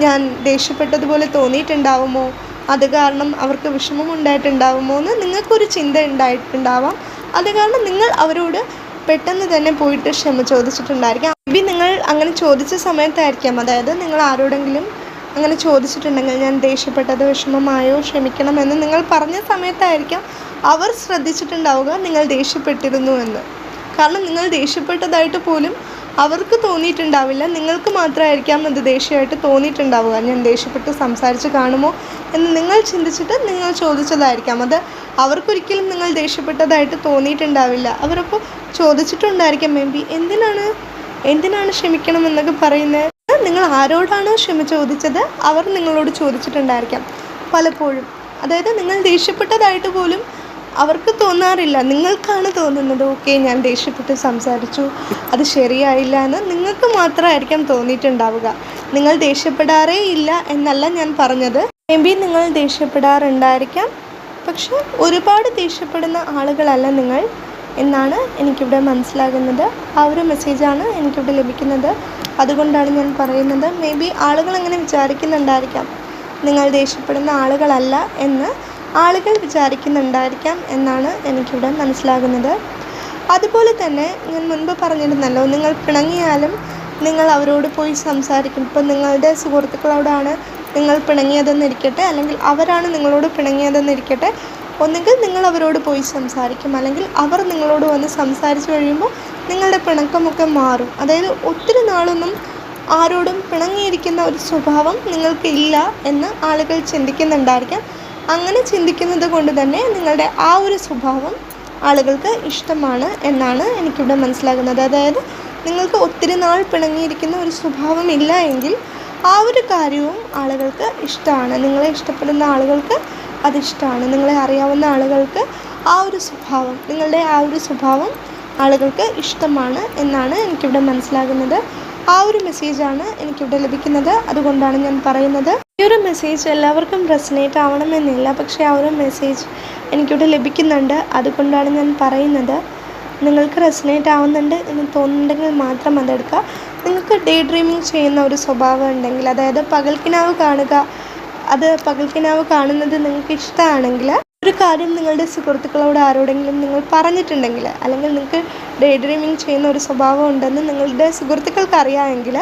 ഞാൻ ദേഷ്യപ്പെട്ടതുപോലെ തോന്നിയിട്ടുണ്ടാവുമോ, അത് കാരണം അവർക്ക് വിഷമം ഉണ്ടായിട്ടുണ്ടാവുമോ എന്ന് നിങ്ങൾക്കൊരു ചിന്ത ഉണ്ടായിട്ടുണ്ടാവാം. അത് കാരണം നിങ്ങൾ അവരോട് പെട്ടെന്ന് തന്നെ പോയിട്ട് ക്ഷമ ചോദിച്ചിട്ടുണ്ടായിരിക്കാം. മേ ബി നിങ്ങൾ അങ്ങനെ ചോദിച്ച സമയത്തായിരിക്കാം, അതായത് നിങ്ങൾ ആരോടെങ്കിലും അങ്ങനെ ചോദിച്ചിട്ടുണ്ടെങ്കിൽ ഞാൻ ദേഷ്യപ്പെട്ടത് വിഷമമായോ ക്ഷമിക്കണമെന്ന് നിങ്ങൾ പറഞ്ഞ സമയത്തായിരിക്കാം അവർ ശ്രദ്ധിച്ചിട്ടുണ്ടാവുക നിങ്ങൾ ദേഷ്യപ്പെട്ടിരുന്നു എന്ന്. കാരണം നിങ്ങൾ ദേഷ്യപ്പെട്ടതായിട്ട് പോലും അവർക്ക് തോന്നിയിട്ടുണ്ടാവില്ല, നിങ്ങൾക്ക് മാത്രമായിരിക്കാം അത് ദേഷ്യമായിട്ട് തോന്നിയിട്ടുണ്ടാവുക. ഞാൻ ദേഷ്യപ്പെട്ട് സംസാരിച്ച് കാണുമോ എന്ന് നിങ്ങൾ ചിന്തിച്ചിട്ട് നിങ്ങൾ ചോദിച്ചതായിരിക്കാം. അത് അവർക്കൊരിക്കലും നിങ്ങൾ ദേഷ്യപ്പെട്ടതായിട്ട് തോന്നിയിട്ടുണ്ടാവില്ല. അവരപ്പോൾ ചോദിച്ചിട്ടുണ്ടായിരിക്കാം, മേ ബി എന്തിനാണ് ക്ഷമിക്കണമെന്നൊക്കെ പറയുന്നത്. നിങ്ങൾ ആരോടാണോ ക്ഷമ ചോദിച്ചത് അവർ നിങ്ങളോട് ചോദിച്ചിട്ടുണ്ടായിരിക്കാം പലപ്പോഴും. അതായത് നിങ്ങൾ ദേഷ്യപ്പെട്ടതായിട്ട് പോലും അവർക്ക് തോന്നാറില്ല. നിങ്ങൾക്കാണ് തോന്നുന്നത് ഓക്കെ ഞാൻ ദേഷ്യപ്പെട്ട് സംസാരിച്ചു, അത് ശരിയായില്ല എന്ന് നിങ്ങൾക്ക് മാത്രമായിരിക്കാം തോന്നിയിട്ടുണ്ടാവുക. നിങ്ങൾ ദേഷ്യപ്പെടാറേ ഇല്ല എന്നല്ല ഞാൻ പറഞ്ഞത്. മേ ബി നിങ്ങൾ ദേഷ്യപ്പെടാറുണ്ടായിരിക്കാം, പക്ഷെ ഒരുപാട് ദേഷ്യപ്പെടുന്ന ആളുകളല്ല നിങ്ങൾ എന്നാണ് എനിക്കിവിടെ മനസ്സിലാകുന്നത്. ആ ഒരു മെസ്സേജാണ് എനിക്കിവിടെ ലഭിക്കുന്നത്. അതുകൊണ്ടാണ് ഞാൻ പറയുന്നത്. മേ ബി ആളുകൾ അങ്ങനെ വിചാരിക്കുന്നുണ്ടായിരിക്കാം, നിങ്ങൾ ദേഷ്യപ്പെടുന്ന ആളുകളല്ല എന്ന് ആളുകൾ വിചാരിക്കുന്നുണ്ടായിരിക്കാം എന്നാണ് എനിക്കിവിടെ മനസ്സിലാകുന്നത്. അതുപോലെ തന്നെ ഞാൻ മുൻപ് പറഞ്ഞിരുന്നല്ലോ, നിങ്ങൾ പിണങ്ങിയാലും നിങ്ങൾ അവരോട് പോയി സംസാരിക്കും. ഇപ്പം നിങ്ങളുടെ സുഹൃത്തുക്കളോടാണ് നിങ്ങൾ പിണങ്ങിയതെന്നിരിക്കട്ടെ, അല്ലെങ്കിൽ അവരാണ് നിങ്ങളോട് പിണങ്ങിയതെന്നിരിക്കട്ടെ, ഒന്നുകിൽ നിങ്ങൾ അവരോട് പോയി സംസാരിക്കും, അല്ലെങ്കിൽ അവർ നിങ്ങളോട് വന്ന് സംസാരിച്ച് കഴിയുമ്പോൾ നിങ്ങളുടെ പിണക്കമൊക്കെ മാറും. അതായത് ഒത്തിരി നാളൊന്നും ആരോടും പിണങ്ങിയിരിക്കുന്ന ഒരു സ്വഭാവം നിങ്ങൾക്കില്ല എന്ന് ആളുകൾ ചിന്തിക്കുന്നുണ്ടായിരിക്കാം. അങ്ങനെ ചിന്തിക്കുന്നത് കൊണ്ട് തന്നെ നിങ്ങളുടെ ആ ഒരു സ്വഭാവം ആളുകൾക്ക് ഇഷ്ടമാണ് എന്നാണ് എനിക്കിവിടെ മനസ്സിലാകുന്നത്. അതായത് നിങ്ങൾക്ക് ഒത്തിരി നാൾ പിണങ്ങിയിരിക്കുന്ന ഒരു സ്വഭാവം ഇല്ല എങ്കിൽ ആ ഒരു കാര്യവും ആളുകൾക്ക് ഇഷ്ടമാണ്. നിങ്ങളെ ഇഷ്ടപ്പെടുന്ന ആളുകൾക്ക് അതിഷ്ടമാണ്. നിങ്ങളെ അറിയാവുന്ന ആളുകൾക്ക് ആ ഒരു സ്വഭാവം, നിങ്ങളുടെ ആ ഒരു സ്വഭാവം ആളുകൾക്ക് ഇഷ്ടമാണ് എന്നാണ് എനിക്കിവിടെ മനസ്സിലാകുന്നത്. ആ ഒരു മെസ്സേജാണ് എനിക്കിവിടെ ലഭിക്കുന്നത്. അതുകൊണ്ടാണ് ഞാൻ പറയുന്നത്. ഈ ഒരു മെസ്സേജ് എല്ലാവർക്കും റെസനേറ്റ് ആവണമെന്നില്ല, പക്ഷേ ആ ഒരു മെസ്സേജ് എനിക്കിവിടെ ലഭിക്കുന്നുണ്ട്. അതുകൊണ്ടാണ് ഞാൻ പറയുന്നത്. നിങ്ങൾക്ക് റെസനേറ്റ് ആവുന്നുണ്ട് എന്ന് തോന്നുന്നുണ്ടെങ്കിൽ മാത്രം അതെടുക്കുക. നിങ്ങൾക്ക് ഡേ ഡ്രീമിങ് ചെയ്യുന്ന ഒരു സ്വഭാവം ഉണ്ടെങ്കിൽ, അതായത് പകൽക്കിനാവ് കാണുക, അത് പകൽക്കിനാവ് കാണുന്നത് നിങ്ങൾക്ക് ഇഷ്ടമാണെങ്കിൽ ഒരു കാര്യം നിങ്ങളുടെ സുഹൃത്തുക്കളോട് ആരോടെങ്കിലും നിങ്ങൾ പറഞ്ഞിട്ടുണ്ടെങ്കിൽ, അല്ലെങ്കിൽ നിങ്ങൾക്ക് ഡേ ഡ്രീമിങ് ചെയ്യുന്ന ഒരു സ്വഭാവം ഉണ്ടെന്ന് നിങ്ങളുടെ സുഹൃത്തുക്കൾക്ക് അറിയാമെങ്കിൽ,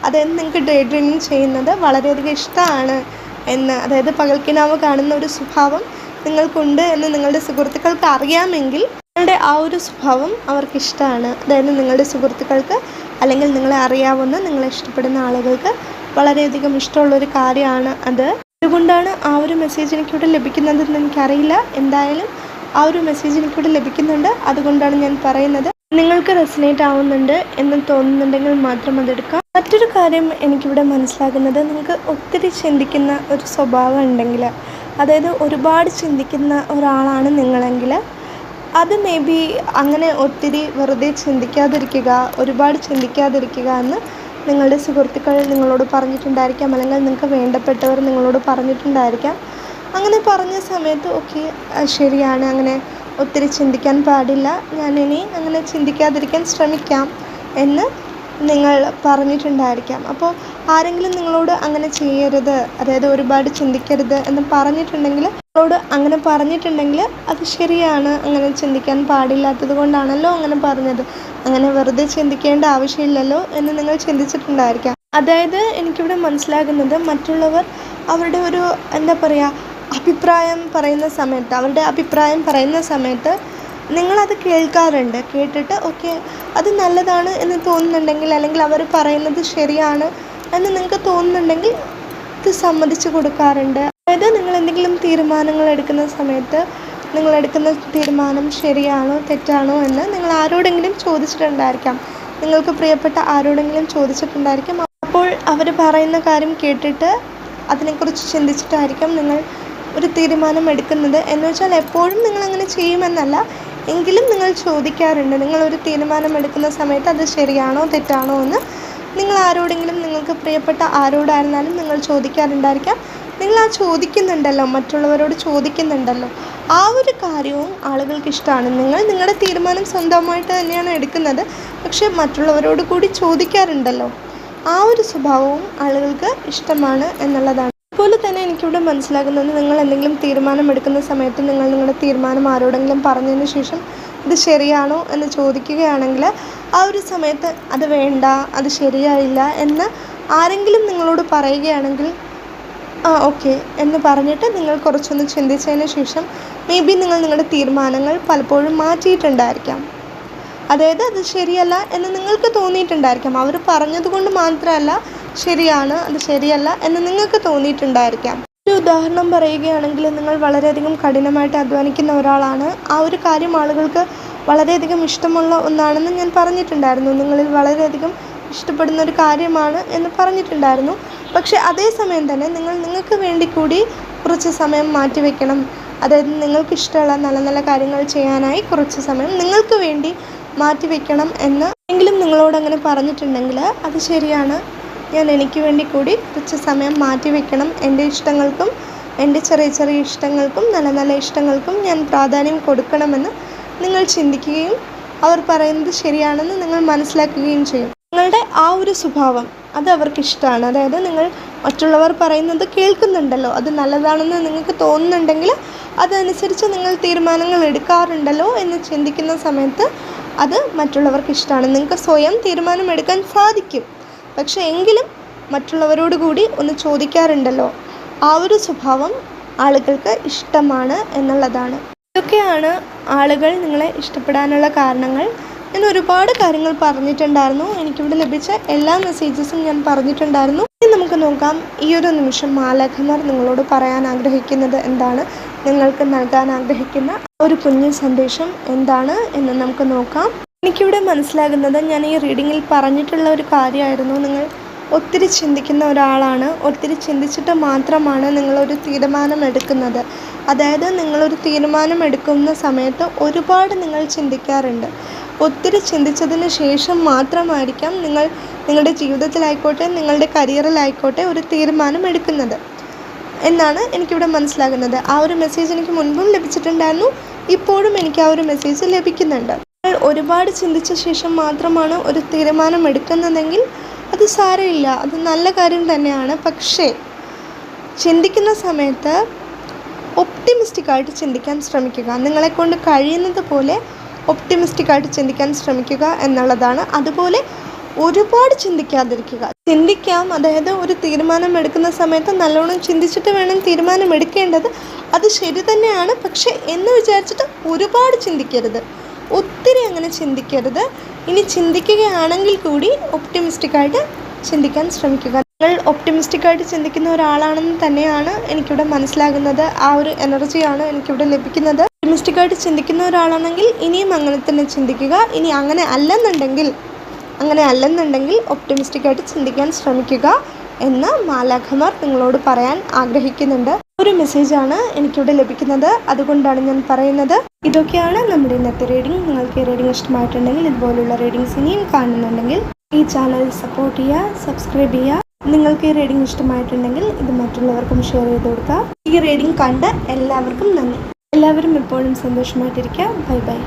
അതായത് നിങ്ങൾക്ക് ഡേ ഡ്രീമിങ് ചെയ്യുന്നത് വളരെയധികം ഇഷ്ടമാണ് എന്ന്, അതായത് പകൽക്കിനാവ് കാണുന്ന ഒരു സ്വഭാവം നിങ്ങൾക്കുണ്ട് എന്ന് നിങ്ങളുടെ സുഹൃത്തുക്കൾക്ക് അറിയാമെങ്കിൽ നിങ്ങളുടെ ആ ഒരു സ്വഭാവം അവർക്കിഷ്ടമാണ്. അതായത് നിങ്ങളുടെ സുഹൃത്തുക്കൾക്ക് അല്ലെങ്കിൽ നിങ്ങളെ അറിയാവുന്ന, നിങ്ങളെ ഇഷ്ടപ്പെടുന്ന ആളുകൾക്ക് വളരെയധികം ഇഷ്ടമുള്ളൊരു കാര്യമാണ് അത്. അതുകൊണ്ടാണ് ആ ഒരു മെസ്സേജ് എനിക്കിവിടെ ലഭിക്കുന്നതെന്ന് എനിക്കറിയില്ല. എന്തായാലും ആ ഒരു മെസ്സേജ് എനിക്കിവിടെ ലഭിക്കുന്നുണ്ട്. അതുകൊണ്ടാണ് ഞാൻ പറയുന്നത്. നിങ്ങൾക്ക് റെസനേറ്റ് ആവുന്നുണ്ട് എന്ന് തോന്നുന്നുണ്ടെങ്കിൽ മാത്രം അതെടുക്കാം. മറ്റൊരു കാര്യം എനിക്കിവിടെ മനസ്സിലാകുന്നത്, നിങ്ങൾക്ക് ഒത്തിരി ചിന്തിക്കുന്ന ഒരു സ്വഭാവം ഉണ്ടെങ്കിൽ, അതായത് ഒരുപാട് ചിന്തിക്കുന്ന ഒരാളാണ് നിങ്ങളെങ്കിൽ, അത് മേ ബി അങ്ങനെ ഒത്തിരി വെറുതെ ചിന്തിക്കാതിരിക്കുക, ഒരുപാട് ചിന്തിക്കാതിരിക്കുക എന്ന് നിങ്ങളുടെ സുഹൃത്തുക്കൾ നിങ്ങളോട് പറഞ്ഞിട്ടുണ്ടായിരിക്കാം, അല്ലെങ്കിൽ നിങ്ങൾക്ക് വേണ്ടപ്പെട്ടവർ നിങ്ങളോട് പറഞ്ഞിട്ടുണ്ടായിരിക്കാം. അങ്ങനെ പറഞ്ഞ സമയത്ത് ഓക്കെ ശരിയാണ്, അങ്ങനെ ഒത്തിരി ചിന്തിക്കാൻ പാടില്ല, ഞാനിനി അങ്ങനെ ചിന്തിക്കാതിരിക്കാൻ ശ്രമിക്കാം എന്ന് നിങ്ങൾ പറഞ്ഞിട്ടുണ്ടായിരിക്കാം. അപ്പോൾ ആരെങ്കിലും നിങ്ങളോട് അങ്ങനെ ചെയ്യരുത്, അതായത് ഒരുപാട് ചിന്തിക്കരുത് എന്ന് പറഞ്ഞിട്ടുണ്ടെങ്കിൽ, നിങ്ങളോട് അങ്ങനെ പറഞ്ഞിട്ടുണ്ടെങ്കിൽ അത് ശരിയാണ്, അങ്ങനെ ചിന്തിക്കാൻ പാടില്ലാത്തത് കൊണ്ടാണല്ലോ അങ്ങനെ പറഞ്ഞത്, അങ്ങനെ വെറുതെ ചിന്തിക്കേണ്ട ആവശ്യമില്ലല്ലോ എന്ന് നിങ്ങൾ ചിന്തിച്ചിട്ടുണ്ടായിരിക്കാം. അതായത് എനിക്കിവിടെ മനസ്സിലാകുന്നത്, മറ്റുള്ളവർ അവരുടെ ഒരു എന്താ പറയുക അഭിപ്രായം പറയുന്ന സമയത്ത്, അവരുടെ അഭിപ്രായം പറയുന്ന സമയത്ത് നിങ്ങളത് കേൾക്കാറുണ്ട്. കേട്ടിട്ട് ഓക്കെ അത് നല്ലതാണ് എന്ന് തോന്നുന്നുണ്ടെങ്കിൽ, അല്ലെങ്കിൽ അവർ പറയുന്നത് ശരിയാണ് എന്ന് നിങ്ങൾക്ക് തോന്നുന്നുണ്ടെങ്കിൽ ഇത് സമ്മതിച്ചു കൊടുക്കാറുണ്ട്. അതായത് നിങ്ങൾ എന്തെങ്കിലും തീരുമാനങ്ങൾ എടുക്കുന്ന സമയത്ത് നിങ്ങളെടുക്കുന്ന തീരുമാനം ശരിയാണോ തെറ്റാണോ എന്ന് നിങ്ങൾ ആരോടെങ്കിലും ചോദിച്ചിട്ടുണ്ടായിരിക്കാം, നിങ്ങൾക്ക് പ്രിയപ്പെട്ട ആരോടെങ്കിലും ചോദിച്ചിട്ടുണ്ടായിരിക്കും. അപ്പോൾ അവർ പറയുന്ന കാര്യം കേട്ടിട്ട് അതിനെക്കുറിച്ച് ചിന്തിച്ചിട്ടായിരിക്കും നിങ്ങൾ ഒരു തീരുമാനം എടുക്കുന്നത്. എന്ന് വെച്ചാൽ എപ്പോഴും നിങ്ങളങ്ങനെ ചെയ്യുമെന്നല്ല, എങ്കിലും നിങ്ങൾ ചോദിക്കാറുണ്ട്. നിങ്ങളൊരു തീരുമാനം എടുക്കുന്ന സമയത്ത് അത് ശരിയാണോ തെറ്റാണോ എന്ന് നിങ്ങൾ ആരോടെങ്കിലും, നിങ്ങൾക്ക് പ്രിയപ്പെട്ട ആരോടായിരുന്നാലും നിങ്ങൾ ചോദിക്കാറുണ്ടായിരിക്കാം. നിങ്ങൾ ആ ചോദിക്കുന്നുണ്ടല്ലോ, മറ്റുള്ളവരോട് ചോദിക്കുന്നുണ്ടല്ലോ, ആ ഒരു കാര്യവും ആളുകൾക്ക് ഇഷ്ടമാണ്. നിങ്ങൾ നിങ്ങളുടെ തീരുമാനം സ്വന്തമായിട്ട് തന്നെയാണ് എടുക്കുന്നത്, പക്ഷേ മറ്റുള്ളവരോട് കൂടി ചോദിക്കാറുണ്ടല്ലോ, ആ ഒരു സ്വഭാവവും ആളുകൾക്ക് ഇഷ്ടമാണ് എന്നുള്ളതാണ്. അതുപോലെ തന്നെ എനിക്കിവിടെ മനസ്സിലാകുന്നത്, നിങ്ങൾ എന്തെങ്കിലും തീരുമാനം എടുക്കുന്ന സമയത്ത് നിങ്ങൾ നിങ്ങളുടെ തീരുമാനം ആരോടെങ്കിലും പറഞ്ഞതിന് ശേഷം ഇത് ശരിയാണോ എന്ന് ചോദിക്കുകയാണെങ്കിൽ, ആ ഒരു സമയത്ത് അത് വേണ്ട, അത് ശരിയായില്ല എന്ന് ആരെങ്കിലും നിങ്ങളോട് പറയുകയാണെങ്കിൽ ഓക്കെ എന്ന് പറഞ്ഞിട്ട് നിങ്ങൾ കുറച്ചൊന്ന് ചിന്തിച്ചതിന് ശേഷം മേ ബി നിങ്ങൾ നിങ്ങളുടെ തീരുമാനങ്ങൾ പലപ്പോഴും മാറ്റിയിട്ടുണ്ടായിരിക്കാം. അതായത് അത് ശരിയല്ല എന്ന് നിങ്ങൾക്ക് തോന്നിയിട്ടുണ്ടായിരിക്കാം. അവർ പറഞ്ഞതുകൊണ്ട് മാത്രമല്ല ശരിയാണ്, അത് ശരിയല്ല എന്ന് നിങ്ങൾക്ക് തോന്നിയിട്ടുണ്ടായിരിക്കാം. ഒരു ഉദാഹരണം പറയുകയാണെങ്കിൽ, നിങ്ങൾ വളരെയധികം കഠിനമായിട്ട് അധ്വാനിക്കുന്ന ഒരാളാണ്. ആ ഒരു കാര്യം ആളുകൾക്ക് വളരെയധികം ഇഷ്ടമുള്ള ഒന്നാണെന്ന് ഞാൻ പറഞ്ഞിട്ടുണ്ടായിരുന്നു. നിങ്ങളിൽ വളരെയധികം ഇഷ്ടപ്പെടുന്ന ഒരു കാര്യമാണ് എന്ന് പറഞ്ഞിട്ടുണ്ടായിരുന്നു. പക്ഷേ അതേസമയം തന്നെ നിങ്ങൾക്ക് വേണ്ടി കൂടി കുറച്ച് സമയം മാറ്റിവെക്കണം, അതായത് നിങ്ങൾക്കിഷ്ടമുള്ള നല്ല നല്ല കാര്യങ്ങൾ ചെയ്യാനായി കുറച്ച് സമയം നിങ്ങൾക്ക് വേണ്ടി മാറ്റിവെക്കണം എന്ന് എങ്കിലും നിങ്ങളോട് അങ്ങനെ പറഞ്ഞിട്ടുണ്ടെങ്കിൽ അത് ശരിയാണ്. ഞാൻ എനിക്ക് വേണ്ടി കൂടി കുറച്ച് സമയം മാറ്റിവെക്കണം. എൻ്റെ ഇഷ്ടങ്ങൾക്കും എൻ്റെ ചെറിയ ചെറിയ ഇഷ്ടങ്ങൾക്കും നല്ല നല്ല ഇഷ്ടങ്ങൾക്കും ഞാൻ പ്രാധാന്യം കൊടുക്കണമെന്ന് നിങ്ങൾ ചിന്തിക്കുകയും അവർ പറയുന്നത് ശരിയാണെന്ന് നിങ്ങൾ മനസ്സിലാക്കുകയും ചെയ്യും. നിങ്ങളുടെ ആ ഒരു സ്വഭാവം അത് അവർക്ക് ഇഷ്ടമാണ്. അതായത് നിങ്ങൾ മറ്റുള്ളവർ പറയുന്നത് കേൾക്കുന്നുണ്ടല്ലോ, അത് നല്ലതാണെന്ന് നിങ്ങൾക്ക് തോന്നുന്നുണ്ടെങ്കിൽ അതനുസരിച്ച് നിങ്ങൾ തീരുമാനങ്ങൾ എടുക്കാറുണ്ടല്ലോ എന്ന് ചിന്തിക്കുന്ന സമയത്ത് അത് മറ്റുള്ളവർക്ക് ഇഷ്ടമാണ്. നിങ്ങൾക്ക് സ്വയം തീരുമാനമെടുക്കാൻ സാധിക്കും, പക്ഷേ എങ്കിലും മറ്റുള്ളവരോട് കൂടി ഒന്ന് ചോദിക്കാറുണ്ടല്ലോ, ആ ഒരു സ്വഭാവം ആളുകൾക്ക് ഇഷ്ടമാണ് എന്നുള്ളതാണ്. ഇതൊക്കെയാണ് ആളുകൾ നിങ്ങളെ ഇഷ്ടപ്പെടാനുള്ള കാരണങ്ങൾ. ഞാൻ ഒരുപാട് കാര്യങ്ങൾ പറഞ്ഞിട്ടുണ്ടായിരുന്നു. എനിക്കിവിടെ ലഭിച്ച എല്ലാ മെസ്സേജസും ഞാൻ പറഞ്ഞിട്ടുണ്ടായിരുന്നു. ഇനി നമുക്ക് നോക്കാം ഈ ഒരു നിമിഷം മാലാഖമാർ നിങ്ങളോട് പറയാൻ ആഗ്രഹിക്കുന്നത് എന്താണ്, നിങ്ങൾക്ക് നൽകാൻ ആഗ്രഹിക്കുന്ന ഒരു കുഞ്ഞു സന്ദേശം എന്താണ് എന്ന് നമുക്ക് നോക്കാം. എനിക്കിവിടെ മനസ്സിലാകുന്നത്, ഞാൻ ഈ റീഡിങ്ങിൽ പറഞ്ഞിട്ടുള്ള ഒരു കാര്യമായിരുന്നു, നിങ്ങൾ ഒത്തിരി ചിന്തിക്കുന്ന ഒരാളാണ്. ഒത്തിരി ചിന്തിച്ചിട്ട് മാത്രമാണ് നിങ്ങളൊരു തീരുമാനം എടുക്കുന്നത്. അതായത് നിങ്ങളൊരു തീരുമാനം എടുക്കുന്ന സമയത്ത് ഒരുപാട് നിങ്ങൾ ചിന്തിക്കാറുണ്ട്. ഒത്തിരി ചിന്തിച്ചതിന് ശേഷം മാത്രമായിരിക്കാം നിങ്ങൾ നിങ്ങളുടെ ജീവിതത്തിലായിക്കോട്ടെ നിങ്ങളുടെ കരിയറിലായിക്കോട്ടെ ഒരു തീരുമാനം എടുക്കുന്നത് എന്നാണ് എനിക്കിവിടെ മനസ്സിലാകുന്നത്. ആ ഒരു മെസ്സേജ് എനിക്ക് മുൻപും ലഭിച്ചിട്ടുണ്ടായിരുന്നു, ഇപ്പോഴും എനിക്ക് ആ ഒരു മെസ്സേജ് ലഭിക്കുന്നുണ്ട്. നിങ്ങൾ ഒരുപാട് ചിന്തിച്ച ശേഷം മാത്രമാണ് ഒരു തീരുമാനം എടുക്കുന്നതെങ്കിൽ അത് സാരമില്ല, അത് നല്ല കാര്യം തന്നെയാണ്. പക്ഷേ ചിന്തിക്കുന്ന സമയത്ത് ഒപ്റ്റിമിസ്റ്റിക്കായിട്ട് ചിന്തിക്കാൻ ശ്രമിക്കുക. നിങ്ങളെക്കൊണ്ട് കഴിയുന്നത് പോലെ ഒപ്റ്റിമിസ്റ്റിക്കായിട്ട് ചിന്തിക്കാൻ ശ്രമിക്കുക എന്നുള്ളതാണ്. അതുപോലെ ഒരുപാട് ചിന്തിക്കാതിരിക്കുക. ചിന്തിക്കാം, അതായത് ഒരു തീരുമാനം എടുക്കുന്ന സമയത്ത് നല്ലോണം ചിന്തിച്ചിട്ട് വേണം തീരുമാനം എടുക്കേണ്ടത്, അത് ശരി തന്നെയാണ്. പക്ഷേ എന്ന് വിചാരിച്ചിട്ട് ഒരുപാട് ചിന്തിക്കരുത്, ഒത്തിരി അങ്ങനെ ചിന്തിക്കരുത്. ഇനി ചിന്തിക്കുകയാണെങ്കിൽ കൂടി ഒപ്റ്റിമിസ്റ്റിക്കായിട്ട് ചിന്തിക്കാൻ ശ്രമിക്കുക. നിങ്ങൾ ഒപ്റ്റിമിസ്റ്റിക്കായിട്ട് ചിന്തിക്കുന്ന ഒരാളാണെന്ന് തന്നെയാണ് എനിക്കിവിടെ മനസ്സിലാകുന്നത്. ആ ഒരു എനർജിയാണ് എനിക്കിവിടെ ലഭിക്കുന്നത്. ഒപ്റ്റിമിസ്റ്റിക്കായിട്ട് ചിന്തിക്കുന്ന ഒരാളാണെങ്കിൽ ഇനിയും അങ്ങനെ തന്നെ ചിന്തിക്കുക. ഇനി അങ്ങനെ അല്ലെന്നുണ്ടെങ്കിൽ ഒപ്റ്റിമിസ്റ്റിക്കായിട്ട് ചിന്തിക്കാൻ ശ്രമിക്കുക എന്ന് മാലാഖമാർ നിങ്ങളോട് പറയാൻ ആഗ്രഹിക്കുന്നുണ്ട്. ഒരു മെസ്സേജാണ് എനിക്കിവിടെ ലഭിക്കുന്നത്, അതുകൊണ്ടാണ് ഞാൻ പറയുന്നത്. ഇതൊക്കെയാണ് നമ്മുടെ ഇന്നത്തെ റീഡിംഗ്. നിങ്ങൾക്ക് ഈ റീഡിംഗ് ഇഷ്ടമായിട്ടുണ്ടെങ്കിൽ, ഇതുപോലുള്ള റീഡിങ്സ് ഇനിയും കാണുന്നുണ്ടെങ്കിൽ ഈ ചാനൽ സപ്പോർട്ട് ചെയ്യുക, സബ്സ്ക്രൈബ് ചെയ്യുക. നിങ്ങൾക്ക് ഈ റീഡിംഗ് ഇഷ്ടമായിട്ടുണ്ടെങ്കിൽ ഇത് മറ്റുള്ളവർക്കും ഷെയർ ചെയ്ത് കൊടുക്കുക. ഈ റീഡിംഗ് കണ്ട എല്ലാവർക്കും നന്ദി. എല്ലാവരും എപ്പോഴും സന്തോഷമായിട്ടിരിക്കുക. Bye bye.